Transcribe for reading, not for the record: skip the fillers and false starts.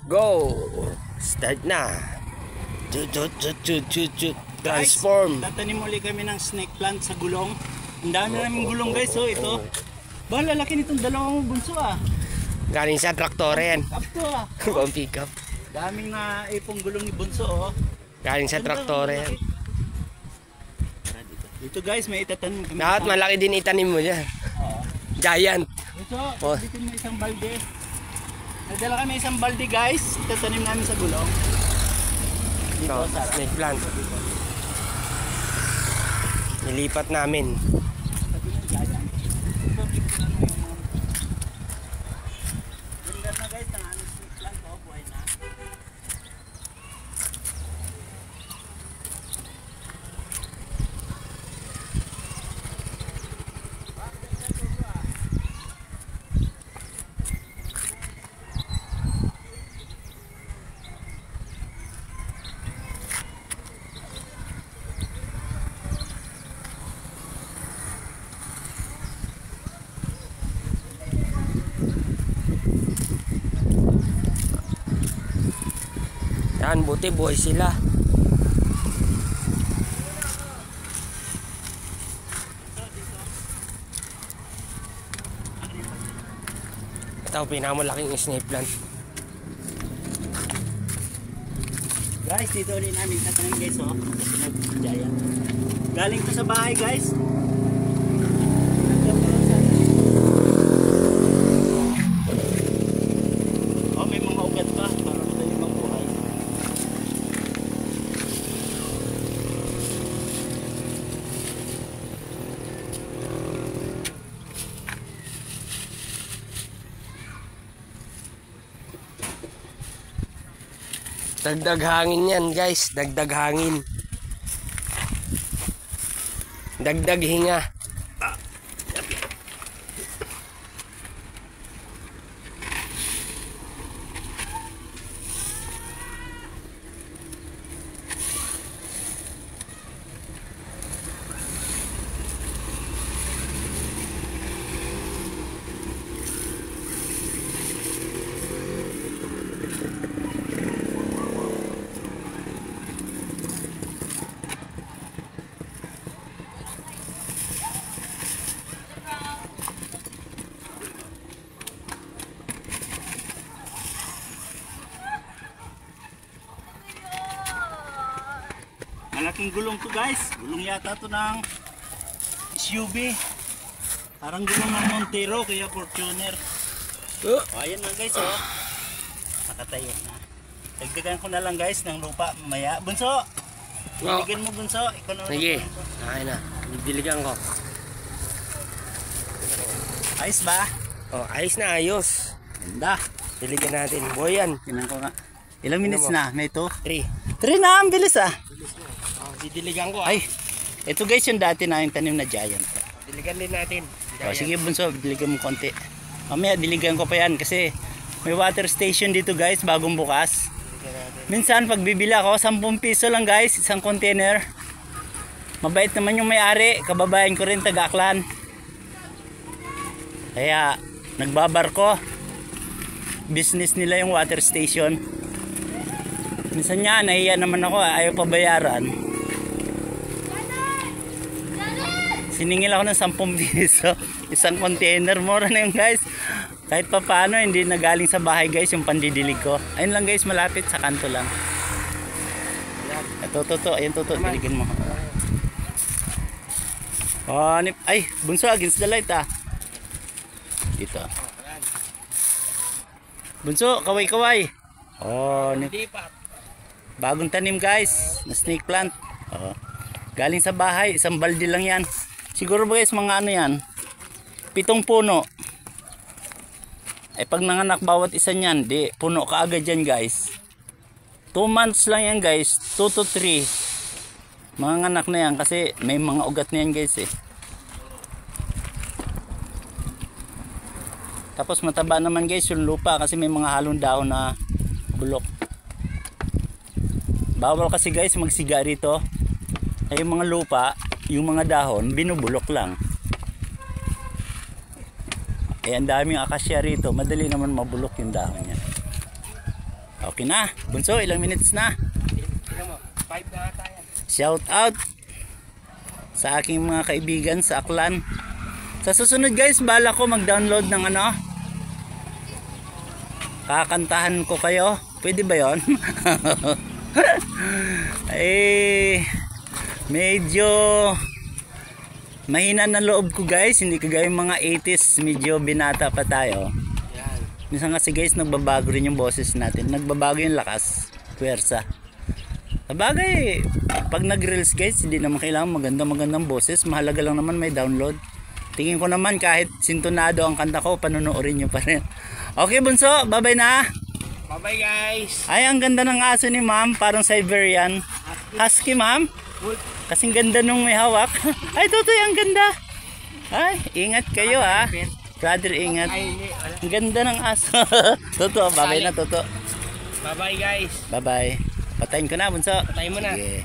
Go! Start na. Transform. Guys, tatanim muli kami ng snake plant sa gulong. Ang dami naming gulong guys, oh, ito. Ba, lalaki nitong dalawang bunso ah. Galing sa traktor yan. Up to ah. Kung pick up. Daming na ipong gulong ni bunso oh. Galing sa traktor yan. Ito guys, may itatanim kami. Dapat malaki din itanim mo dyan. Giant. Ito, bitin mo isang balde. Nadala kami isang balde guys. Itatanim namin sa gulong. Dito, Ito, snake plant. Nilipat namin. Ganda na guys, ang aming snake plant oh, buhay na. Yan, buti buhay sila. Ito, pinakamalaking snake plant. Guys, dito ulit namin tatanim guys oh. Giant. Galing to sa bahay guys. Oh, may mga ugat pa para madali mabuhay. Dagdag hangin yan guys. Dagdag hangin. Dagdag hinga. Malaking gulong to guys. Gulong yata to ng SUV. Parang gulong ng Montero kaya Fortuner. Oh, ayan lang guys oh. Nakatayo na. Dagdagan ko na lang guys ng lupa mamaya. Bunso! Diligan mo bunso. Ikaw na. Sige. Ayun na. Diligan ko. Ayos ba? Oh, ayos na ayos. Ganda. Diligan natin. Boy yan. Tingnan ko nga. Ilang minutes na? May ito? 3. 3 na, ang bilis ah. Didiligan ko. Ay, ito guys yung dati na yung tanim na giant. Diligan din natin. O, sige bunso, diligan mo konti. Mamaya diligan ko pa yan kasi may water station dito guys, bagong bukas. Minsan pag bibili ako, 10 piso lang guys, isang container. Mabait naman yung may-ari, kababayan ko rin taga-Aklan. Kaya nagbabarko. Business nila yung water station. Minsan nga, nahiya naman ako, ayaw pa bayaran. Siningil ako ng 10 piso. Isang container, mura na yun guys. Kahit pa paano, hindi na galing sa bahay guys yung pandidilig ko. Ayun lang guys, malapit sa kanto lang. Ito, ayun, diligin mo. Oh, ay, bunso, against the light ah. Dito. Bunso, kaway-kaway. Oh, bagong tanim guys, na snake plant. Oh. Galing sa bahay, isang balde lang yan. Siguro ba guys, mga ano yan, 7 puno. Ay pag nanganak bawat isa niyan, di puno ka agad yan guys. 2 months lang yan guys, 2 to 3. Mga anak na yan kasi may mga ugat na yan guys eh. Tapos mataba naman guys yung lupa kasi may mga halong dahon na bulok. Bawal kasi guys magsiga rito. Ay yung mga lupa, yung mga dahon, binubulok lang. Eh ang daming akasya rito, madali naman mabulok yung dahon niya. Okay na. Bunso, ilang minutes na? Tingnan mo, 5 na ata yan. Shout out sa aking mga kaibigan sa Aklan. Sa susunod guys, bala ko mag-download ng ano, kakantahan ko kayo. Pwede ba yon? Eh, medyo mahina na loob ko guys. Hindi kagaya yung mga 80s, medyo binata pa tayo. Yan. Minsan kasi guys, nagbabago rin yung boses natin. Nagbabago yung lakas, puwersa. Sabagay, pag nag-reels guys, hindi naman kailangan magandang boses. Mahalaga lang naman may download. Tingin ko naman kahit sintonado ang kanta ko, panonoorin nyo pa rin. Okay bunso, bye-bye na. Bye-bye guys. Ay, ang ganda ng aso ni ma'am, parang Siberian. Husky ma'am. Kasing ganda nung may hawak. Ay, Totoy, ang ganda. Ay, ingat kayo ha. Brother, ingat. Ang ganda ng aso. Toto, bye-bye na Toto. Bye-bye guys. Bye-bye. Patayin ko na bunso. Patayin mo na. Sige.